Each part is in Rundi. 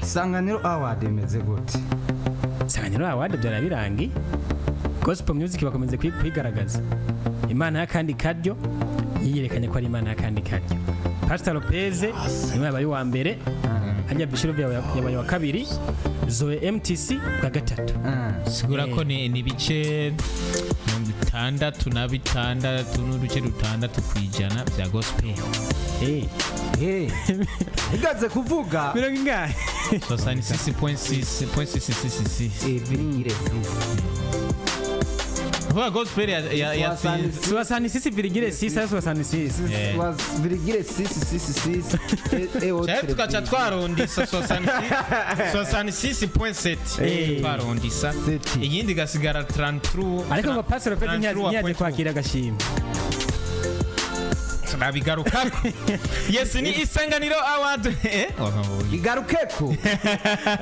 Isanganiro Award imeze gute? Isanganiro Award byarabirangi gospel music bakomeze kwigaragaza Imana y'akandi karyo yiyerekanye ko ari Imana y'akandi karyo. Pastor Lopez niwe yabaye wa mbere hajya Bishop yabaye wa kabiri Zoe MTC kwa gatatu. Sigura ko ni bice 6 n'uduce 6 kwijana bya gospel. Igaze kuvuga Mirongo ingahe? 66.6. Virgile 6. Vuga gospel ya 66 Virgile 6 Virgile 6. Cyari tukaca twarondisa 66.7 twarondisa iyindi gasigara 33. Ariko ngo Pastor Lopez ntiyaje kwakira agashimwe. Nabigaruka. Yes, ni Isanganiro Award. Igarukeko.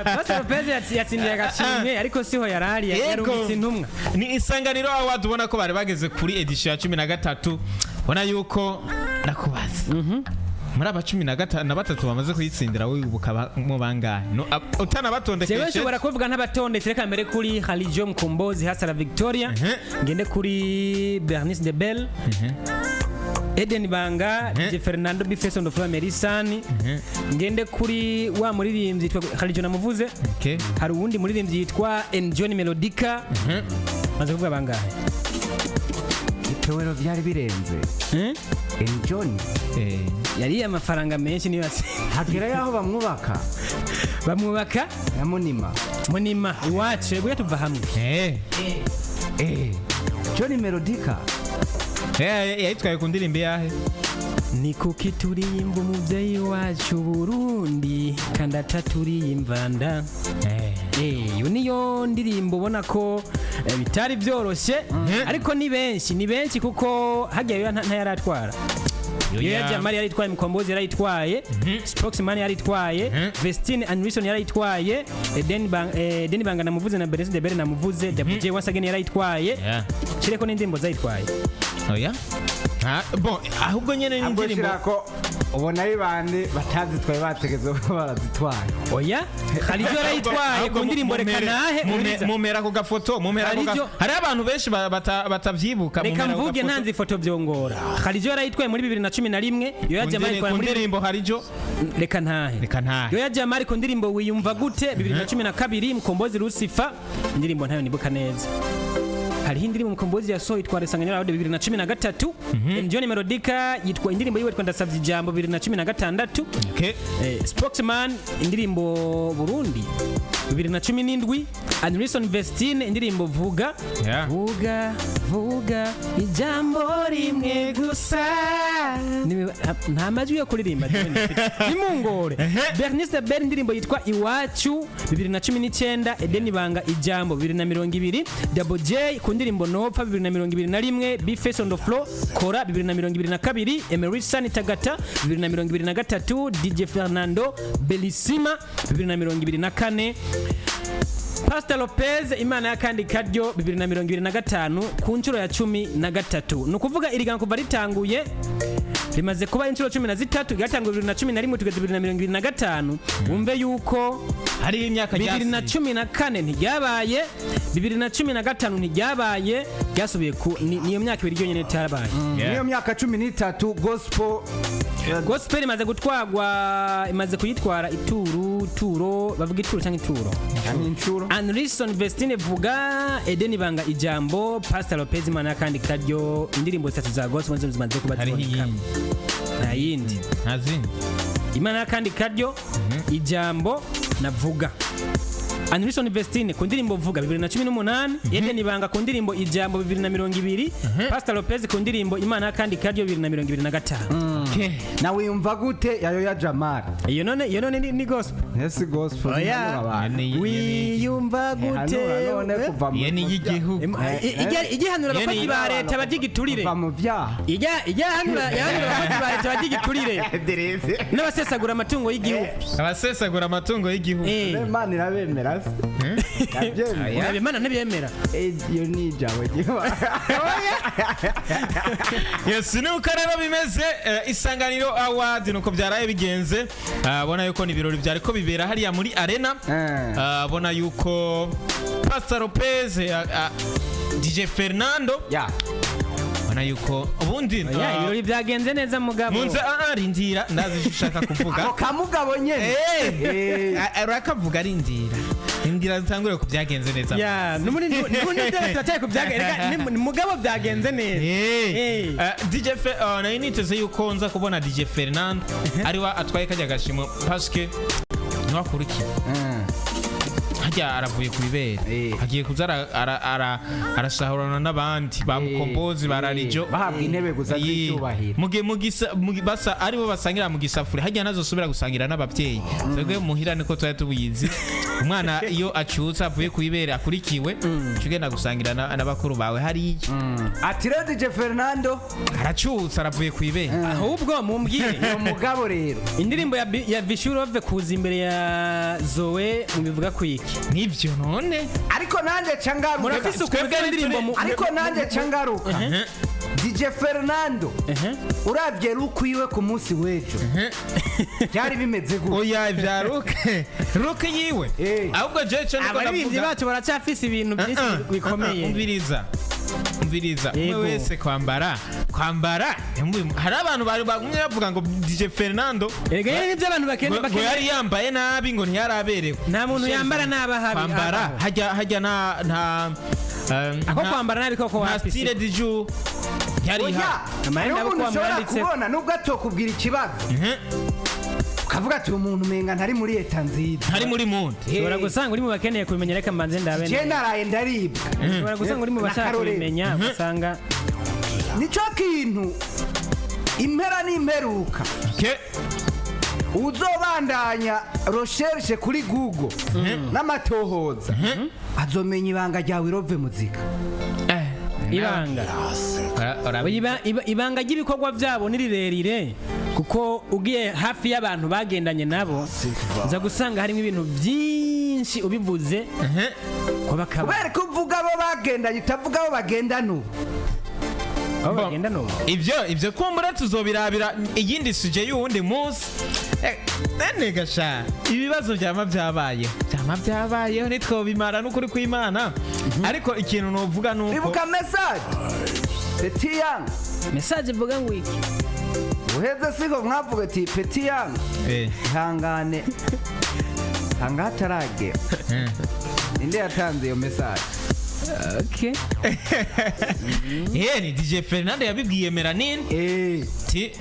Pastor Lopez yatsindiye agashimwe ariko siho yarari yarumvise intumwa. Ni Isanganiro Award ubona ko bari bageze kuri edition ya 13. Bona yuko nakubaza. Muri aba 13 bamaze kuyitsindira wowe ubukaba mu bangahe? No utanabatondekeshe. Jewe nshobora kuvuga ntabatondetse reka mbere kuri Khalijo Mkombozi Hasara Victoria. Ngende kuri Bernice de Bell. Eden Banga, DJ Fernando Bifeso ndo Flora Merisani. Ngende kuri wa muririmbyi yitwa Khalijo namuvuze. Hari uwundi muririmbyi yitwa Enjoy Melodica. Maze kuvuga bangahe? Itowero byari birenze. Enjoy. Yari amafaranga menshi niyo ase. Hagera yaho bamwubaka. Bamwubaka ya Munima iwacu yego tuva hamwe. Johnny Melodica. Yitwaye ku ndirimbo yahe? Ni kuki turirimba umuvyeyi wacu Burundi kandi ataturiyimbanda. Yo niyo ndirimbo ubona ko bitari byoroshye ariko ni benshi kuko hajya ntayaratwara. Yoya Jamari yaritwaye Mkombozi yaritwaye Spokesman yaritwaye Vestine Anderson yaritwaye Eden Banga namuvuze na Bernice de Bell namuvuze WJ once again yaritwaye kireko n'indimbo zayitwaye. Oya bon ahubwo nyene n'indirimbo ko ubona ari bande batazitwaye bategeze ko barazitwaye. Oya Khalijo yarayitwaye ku ndirimbo reka nahe mumera ku gafoto hari abantu benshi batavyibuka reka mvuge ntanzi foto byongora. Khalijo yarayitwaye muri 2011 Yoya Jamari kwa ndirimbo Khalijo reka ntahe Yoya Jamari ku ndirimbo wiyumva gute 2012 Mkombozi Lucifer indirimbo ntayo nibuka neza. Hari indirimbo Mkombozi yasohoye itwara Isanganiro Award 2013. Enjoy Melodica yitwa indirimbo yiwe twanda Savye Jambo 2016. Spokesman indirimbo Burundi 2017. Anderson Vestine indirimbo Vuga ijambo rimwe gusa. Nta majwi yo kuririmba nimungore. Bernice de Bell indirimbo yitwa Iwacu 2019. Eden Banga ijambo 2020. Double J ndirimbo Nopfa 2021. Bifeso on the floor Kora 2022. Emerson Tagata 2023. DJ Fernando Bellissima 2024. Pastor Lopez Imana y'akandi karyo 2025 ku nshuro ya 13. Nukuvuga irigana kuva ritanguye rimaze kuba inshuro 13 gatangwa 2011 tugeze 2025. Wumve yuko hari imyaka 2014 ntiyabaye 2015 ntiyabaye byasubiye ku niyo myaka ibiri yonyene tarabaye. Niyo myaka 13 gospel imaze gutwagwa imaze kuyitwara ituro bavuga ituro cyangwa ituro. Anderson Vestine Vuga Eden Banga ijambo Pastor Lopez Imana y'akandi karyo indirimbo 3 za gospel zimaze kuba ziboneka. Nayindi ntazindi Imana y'akandi karyo ijambo na Vuga. Anderson Vestine ku ndirimbo Vuga 2018. Eden Banga ku ndirimbo ijambo 2020. Pastor Lopez ku ndirimbo Imana y'akandi karyo 2025. Na wiyumva gute ya Yoya Jamari? Iyo none ni gospel. Yes gospel. Wiyumva gute? Ye ni y'igihugu. Igihanura abakozi ba leta bagigiturire. Mu byaha. Igihanura abakozi ba leta bagigiturire. N'abasesagura amatungo y'igihugu. Abasesagura amatungo y'igihugu. Imana irabemera basi kabyemera Imana ntibiyemera. iyo ni ijambo Yes, nuko rero bimeze Isanganiro Award nuko byaraye bigenze. Bona yuko ni ibirori byari ko bibera hariya muri arena. Bona yuko Pastor Lopez DJ Fernando bona yuko ubundi ibirori byagenze neza mugabo. munze arindira ndazi ushaka kuvuga. ako kamugabo nyene Urakavuga arindira. Indira zitangure ku byagenze neza. Ya, nubundi turacyari ku byagenze mugabo byagenze neza. DJ na niteze yuko nza kubona DJ Fernando ariwa atwaye kajya gashimo parce que nwakuriki. Hajya aravuye ku bibere hagiye kuza arasahurana n'abandi bamukombozi bararijo bahabwa intebe gusa z'icyubahiro muge basa aribo basangira mu gisafuri hajya nazo subira gusangira n'abavyeyi twebwe muhira niko twari tubizi umwana iyo acyutsa avuye ku bibere akurikiwe cugenda gusangira n'abakuru bawe hari ati rero DJ Fernando aracyutsa aravuye ku bibere ahubwo mumbwire uwo mugabo rero indirimbo ya Vishurove kuza imbere ya Zoe mubivuga kwiki nivyo none ariko nanjye cangaruka murafise ukwebwe indirimbo ariko nanjye cangaruka DJ Fernando uravye rukuyiwe ku munsi w'ejo byari bimeze gute oya ibyaruke ruke yiwe ahubwo je cyo niko navuga bacu baracyafise ibintu byinshi bikomeye umviriza umwe wese kwambara hari abantu bari bagumye bavuga ngo DJ Fernando ega yene nivyo abantu bakene yari yambaye nabi ngo ntiyaraberewe nta muntu yambara naba habi kwambara hajya nta ako kwambara nabi koko wapise style du jour yari ha amayenda ko mwanditse kubona nubwo atokubwira ikibazo kavuga ati umuntu menga ntari muri leta nziza ntari muri mundi ushobora gusanga uri mu bakeneye kubimenya reka mbanze ndabe je naraye ndaribwa ushobora gusanga uri mu bashaka kubimenya usanga nico kintu impera n'imperuka uzobandanya recherche kuri Google n'amatohoza azomenya ibanga ryawe irove muzika ibanga ry'ibikorwa byabo ni rirerire kuko ugiye hafi y'abantu bagendanye nabo uza gusanga harimo ibintu byinshi ubivuze kubera ko uvuga abo bagendanye utavuga abo bagendana ubu ibyo kumbura tuzobirabira iyindi suje y'uwundi munsi gasha ibibazo byama byabayeho nitwobimara n'ukuri kw'Imana ariko ikintu novuga nuko ibuka message Petit Young message ivuga ngo iki uheze siko mwavuga ati Petit Young ihangane hangatarage inde yatanze iyo message okay ni DJ Fernando yabibwiye Melanine ti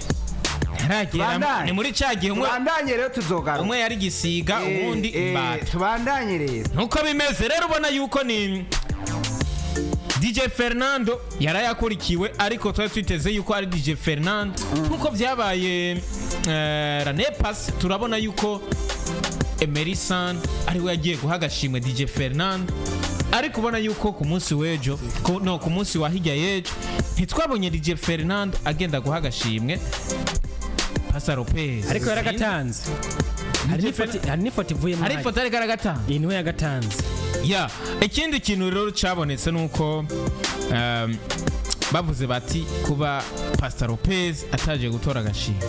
ni muri cagihe umwe bandanye rero tuzogaruka umwe yari gisiga ubundi imbata tubandanye rero nuko bimeze rero ubona yuko ni DJ Fernando yarayakurikiwe ariko twari twiteze yuko ari DJ Fernando nkuko byabaye Ranepas turabona yuko Emerson ariwe yagiye guhagashimwe DJ Fernando ariko ubona yuko ku munsi w'ejo ku munsi wa hirya y'ejo ntitwabonye DJ Fernando agenda guhagashimwe Pastor Lopez ariko yaragatanze hari n'ifoto ivuye hari ifoto ariko yaragatanze iyi niwe yagatanze ya ikindi kintu rero cyabonetse nuko bavuze bati kuba Pastor Lopez ataje gutora agashimwe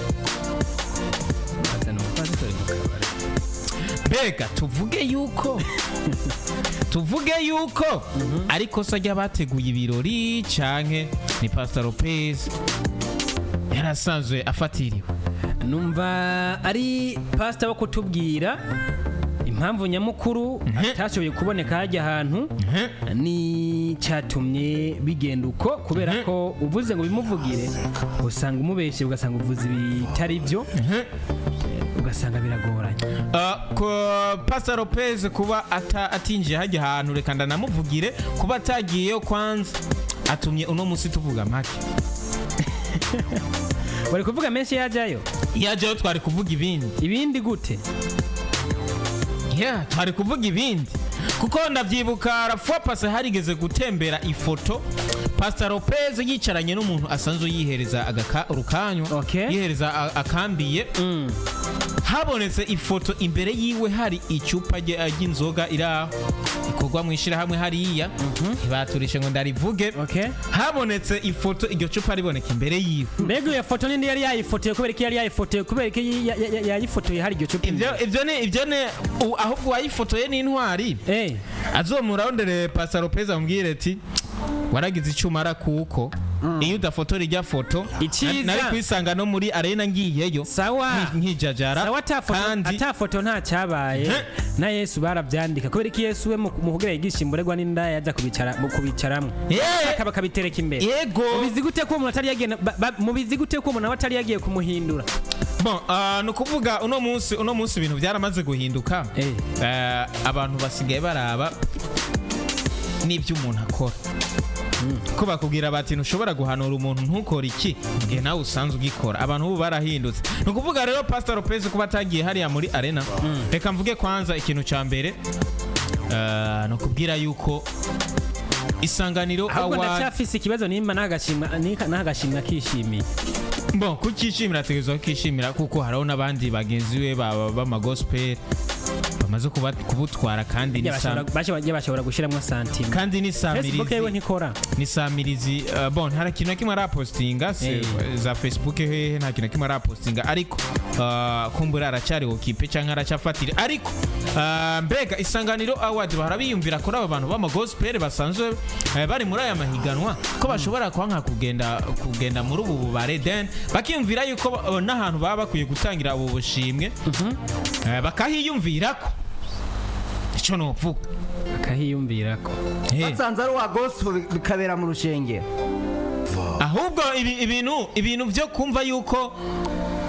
bega tuvuge yuko ariko se ajya bateguye ibirori canke ni Pastor Lopez yarasanzwe afatiriwe numva ari pastor wo kutubwira impamvu nyamukuru atashoboye kuboneka hajya ahantu ni cyatumye bigenda uko kubera ko uvuze ngo bimuvugire usanga umubeshye ugasanga uvuze bitari byo ugasanga biragoranye ko Pastor Lopez kuba atinjiye hajya ahantu reka ndanamuvugire kuba atagiyeyo kwanza atumye uno munsi tuvuga make wari kuvuga menshi yajyayo twari kuvuga ibindi gute twari kuvuga ibindi kuko ndabyibuka rafwa pase harigeze gutembera ifoto Pastor Lopez yicaranye n'umuntu asanzwe yihereza urukanyo yihereza akambiye habonetse ifoto imbere yiwe hari icupa ry'inzoga iraho ikorwa mu ishirahamwe hariya ntibaturishe ngo ndarivuge Okay. habonetse ifoto iryo cupa riboneka imbere yiwe mbega iyo foto nindi yari yayifotoye kubera ko yari yayifotoye kubera ko yayifotoye hari iryo cupa ibyo ne ahubwo wayifotoye n'intwari azomurarondere Pastor Lopez amubwire ati waragize icumara kuko iyo udafotora irya foto nari kwisanga no muri arena ngiyeyo sawa nkijajara kandi atafoto nta cyabaye na Yesu barabyandika kubera ko Yesu we muhugire yigishimburegwa n'inda yaza kubicaramwe akaba kabitereka imbere yego mubizi gute ko umuntu atari yagiye mubizi gute ko umuntu atari yagiye kumuhindura bon no kuvuga uno munsi ibintu byaramaze guhinduka abantu basigaye baraba n'ibyo umuntu akora ko bakubwira bati ntushobora guhanura umuntu ntukora iki ngiye nawe usanzwe ugikora abantu ubu barahindutse no kuvuga rero Pastor Lopez kuba atagiye hariya muri arena reka mvuge kwanza ikintu ca mbere no kubwira yuko Isanganiro award ndacyafise ikibazo nimba nagashimwa kishimiye bon kukishimira tegezo kishimira kuko haraho nabandi bagenzi we bama gospel bamaze kubutwara kandi bashobora gushiramo santime kandi ni samirizi Facebook yewe ntikora ni samirizi bon hari kintu nakimwe arapostinga za Facebook hehe nta kintu nakimwe arapostinga ariko kumbura aracari okipe canke aracafatira ariko mbega Isanganiro award barabiyumvira kuri aba bantu bama gospel basanzwe bari muri aya mahiganwa ko bashobora kwanka kugenda muri ubu bubare den bakiyumvira yuko n'ahantu baba bakwiye gutangira ubu bushimwe bakahiyumvirako icyo novuga bakahiyumvirako basanze ari wa gospel bikabera mu rushengero ahubwo ibintu byo kumva yuko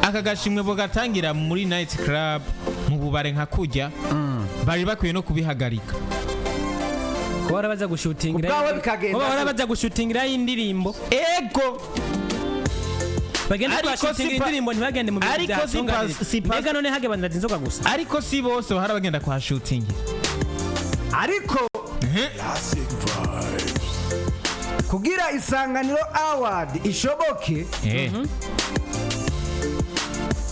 aka gashimwe bogatangira muri night club mu bubare nka kujya bari bakwiye no kubihagarika barabaza gushutingira indirimbo ego bagenda kwashutinga indirimbo ntibagende mu bintu byatunganye mbega none hage bandira inzoga gusa ariko si bose bahara bagenda kwashutinga ariko kugira Isanganiro award ishoboke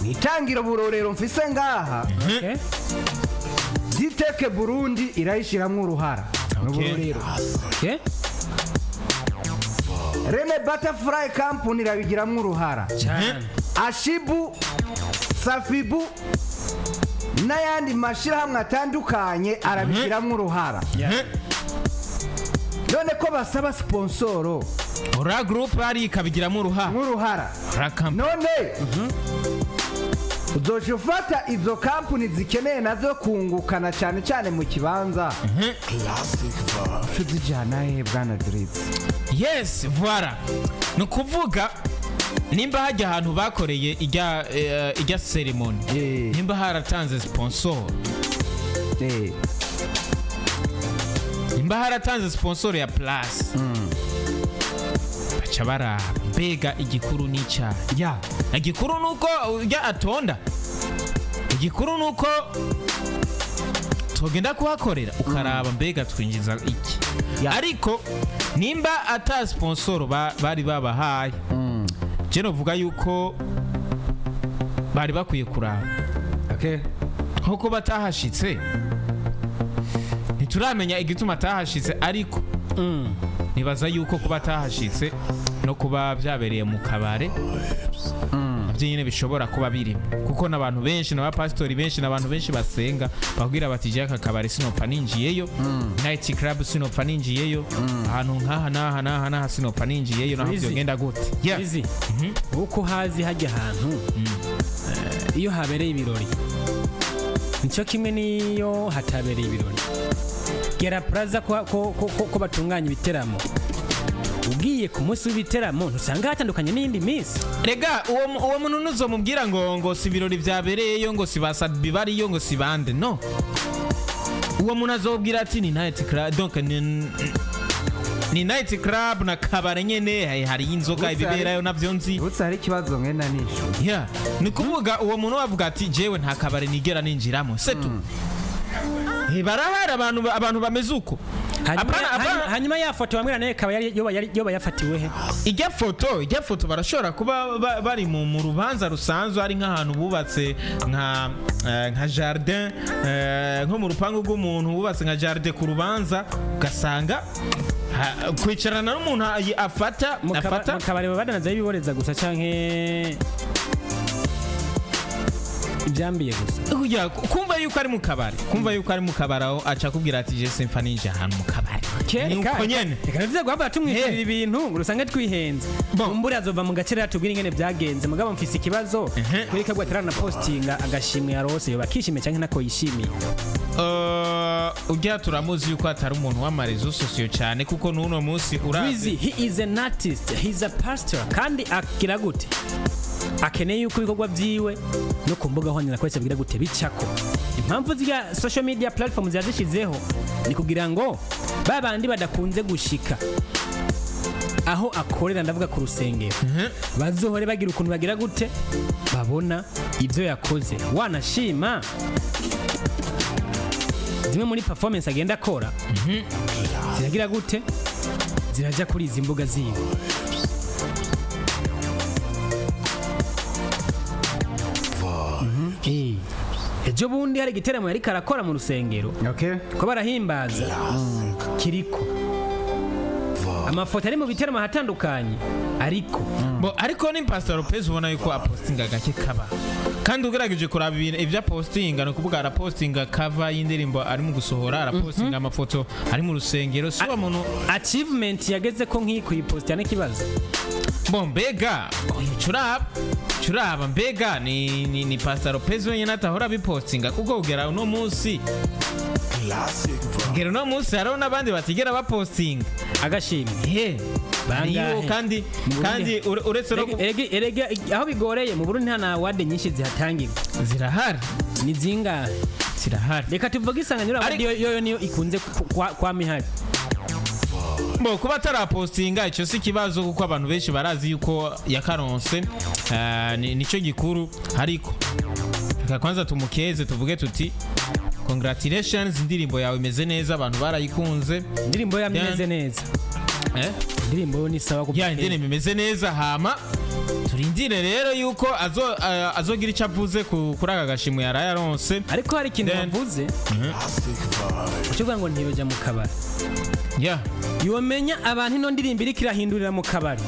nitangiro burorero mfise ngaha Diteke Burundi irayishiramwe uruhara n'uburorero Rene Butterfly Company irabigiramwe uruhara Ashibu Safibu n'ayandi mashirahamwe atandukanye arabigiramwe uruhara none ko basaba sponsoro ora group ari ikabigiramo uruhara none uzoje ufata izo company zikeneye nazo kungukana cyane cyane mu kibanza tuzijana he bwana Dritz yes voilà no kuvuga nimba hajya ahantu bakoreye ijya ceremony nimba haratanze sponsor nimba haratanze sponsor ya plus baca baraba mbega igikuru n'icyaha igikuru nuko ujya atonda igikuru nuko tugenda kuhakorera ukaraba mbega twinjiza iki ariko nimba ata sponsor bari babahaye je novuga yuko bari bakwiye kuraba nkuko batahashitse ntituramenya igituma atahashitse ariko nibaza yuko kuba atahashitse no kuba byabereye mu kabare nabyo nyine bishobora kuba birimo kuko n'abantu benshi n'abapasitori benshi n'abantu benshi basenga babwira bati je aka kabare sinopfa ninjiyeyo night club sinopfa ninjiyeyo ahantu nkaha naha sinopfa ninjiyeyo naho byogenda gute uko hazi hajya ahantu iyo habereye ibirori nicyo kimwe niyo hatabereye ibirori Gera Plaza ko batunganya ibiteramo ugiye ku munsi w'ibiteramo ntusanga hatandukanye n'indi minsi rega uwo muntu nuzomubwira ngo si ibirori byabereyeyo ngo si basabi bariyo ngo si bande no uwo muntu azobwira ati ni night club donc ni night club na kabare nyene hari inzoga ibiberayo navyo nzi utsa hari kibazo ngenda nisho ni kuvuga uwo muntu wavuga ati jewe nta kabare nigera ninjiramo setu barahari abantu bameze uko hanyuma ya foto bamwe nayo kaba yoba yafatiwe he? ijya foto barashobora kuba bari mu rubanza rusanzwe ari nk'ahantu bubatse nka jardin, nko mu rupangu rw'umuntu bubatse nka jardin ku rubanza, ugasanga kwicarana n'umuntu afata mukabareba badanaza ibiboreza gusa canke ibyambiye gusa. kumva yuko ari mu kabari aho aca kubwira ati je simfa ninja ahantu mu kabari nuko nyene reka bivuze guhabwa tumwitira ibintu urusanga twihenze umbura azova mu gaciro yatubwira ingene byagenze mugabo mfise ikibazo kuri kabwa tarana postinga agashimwe yarose yo bakishime canke nako yishimiye. Ujya turamuzi yuko atari umuntu w'amarezo sosiyo cyane kuko n'uno munsi urazi he is an artist, he is a pastor kandi akira gute akeneye yuko ibikorwa byiwe no ku mbuga nkoranyambaga kwese bigira gute bicako. Impamvu zya social media platforms yazishizeho ni kugira ngo babandi badakunze gushika aho akorera, ndavuga ku rusengero, bazohore bagira ukuntu bagira gute babona ibyo yakoze. Wanashima zimwe muri performance agenda akora ziragira gute zirajya kuri izi mbuga ziwe. Ejo bundi hari igiteramo yari karakora mu rusengero ko barahimbaza kiriko amafoto ari mu biteramo hatandukanye ariko ni Pastor Lopez ubona yuko apostinga gake kaba kandi ugerageje kuraba ibya postinga no kuvuga arapostinga cover y'indirimbo ari mu gusohora, arapostinga amafoto ari mu rusengero, si wa muntu achievement yageze ko nk'iko yipostia n'ikibazo. Mbega curaba mbega ni Pastor Lopez wenyine atahora bipostinga kuko ugera uno munsi hariho n'abandi batigera bapostinga agashimwe kandi uretse no erega aho bigoreye mu Burundi nta award nyinshi zihatangirwa. Zirahari ni zingahe? Zirahari. Reka tuvuge isanganiro yo niyo ikunze kwa mihari kuba atarapostinga icyo si kibazo kuko abantu benshi barazi yuko yakaronse nicyo gikuru. Ariko reka kwanza tumukeze tuvuge tuti congratulations, indirimbo yawe imeze neza, abantu barayikunze, indirimbo yameze neza, indirimbo ni sawa kuko indirimbo imeze neza. Hama turindire rero yuko azogira icyo avuze kuri aka gashimwe yaraye aronse. Ariko hari ikintu yavuze ukivuga ngo ntiyoja mu kabari, yomenya abantu ino ndirimbo iriko irahindurira mu kabari.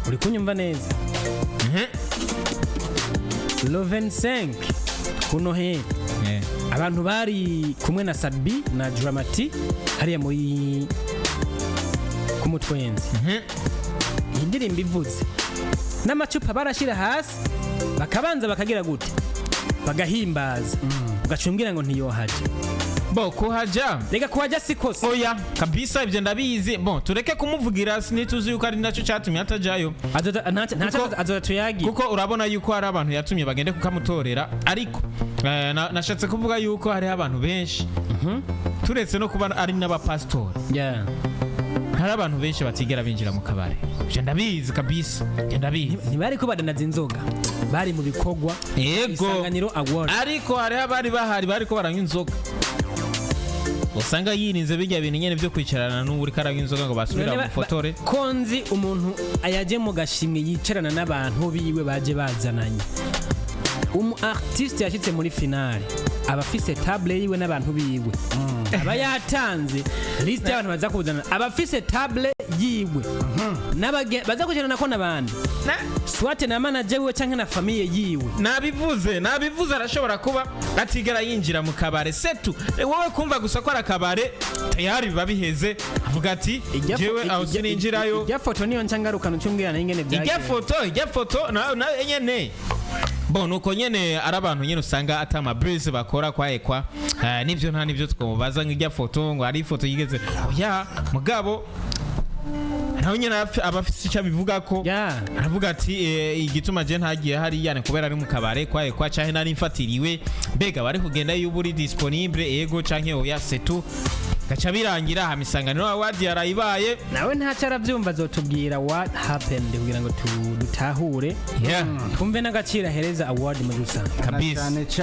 Uri kunyumva neza? Le 25 kuno he abantu bari kumwe na Sabi na Dramati hariya muri kumutwenzi. Iyi ndirimbo ivuze n'amacupa barashira hasi bakabanza bakagira gute bagahimbaza, ugacumbwira ngo ntiyohaje kuhaja reka kuhaja sikose oya kabisa, ibyo ndabizi. Tureke kumuvugira, sinituzi yuko ari nacyo cyatumye atajayo, azotuyagi kuko urabona yuko hari abantu yatumye bagende kukamutorera. Ariko nashatse kuvuga yuko hari abantu benshi turetse no kuba ari n'abapastori, hari abantu benshi batigera binjira mu kabari. Ibyo ndabizi kabisa, ntibari ko badanaza inzoga, bari mu bikorwa Isanganiro Award. Ariko hari abari bahari bari ko baranywa inzoga, usanga yirinze bijya bintu nyene byo kwicarana n'uri karanywa inzoga ngo basubira mu fotore. Konzi umuntu ayaje mu gashimwe yicarana n'abantu biwe baje bazananye. Artiste yashitse muri finale aba afise table yiwe n'abantu biwe, aba yatanze list y'abantu baza kuzana, aba afise table yiwe baza kujana nako n'abandi swate na manager wiwe canke na famille yiwe. Nabivuze arashobora kuba atigera yinjira mu kabare setu. Wowe kumva gusa ko arakabare tayari biba biheze, avuga ati jewe aho sininjirayo. Ijya foto niyo ncangarukana cyumbwirana ingene byaje. Ijya foto na nyene nuko nyene ari abantu nyene usanga atama brise bakora kwa nivyo nta nivyo twobaza nk'ijya foto ngo ari foto yigeze mugabo naho nyene abafise icyo bivuga ko aravuga ati igituma je ntagiye hari yane kubera ari mu kabare kwa cyahe nari mfatiriwe, mbega bari kugenda y'uburi disponible ego canke oya setu gacha birangira hamisanganiro award yarayibaye. Nawe ntaca aravyumva azotubwira what happened kugira ngo dutahure twumve n'agaciro hereza award muri rusange kabisa.